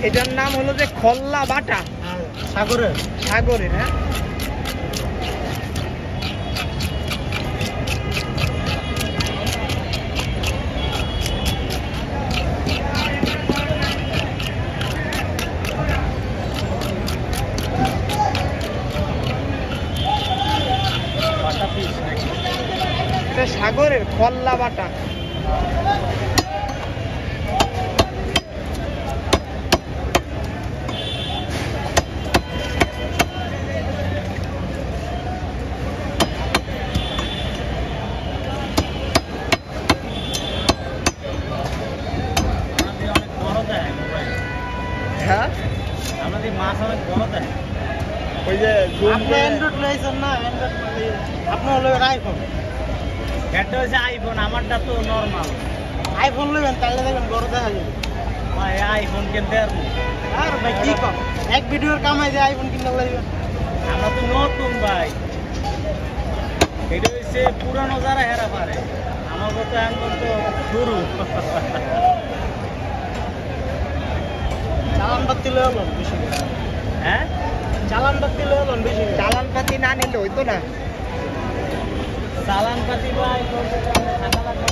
এটার নাম হলো যে খল্লা বাটা। সাগরের হ্যাঁ। এটা সাগরের খল্লা বাটা। হ্যাঁ, আমাদের মাছ অনেক বড় দেয়। ওই যে আপনি অ্যান্ড্রয়েড লইছেন না? অ্যান্ড্রয়েড আপনার হলো আইফোন। এটা হচ্ছে আইফোন, আমারটা তো নর্মাল। আইফোন লইবেন তাহলে দেখবেন বড় দেখা যাবে। ভাই আইফোন কিনতে আর ভাই কি কম এক ভিডিওর কামাই যে আইফোন কিনতে লাগবেন। আমরা তো নতুন ভাই, এটা হচ্ছে পুরানো যারা হেরা পারে, আমার তো এখন তো শুরু। চালান পাতি লয়ে হলো বেশি। হ্যাঁ, চালান পাতি লয়ে হলো বেশি। চালান পাতি না নিলে হইতো না। চালান পাতি ভাই থাকা লাগবে।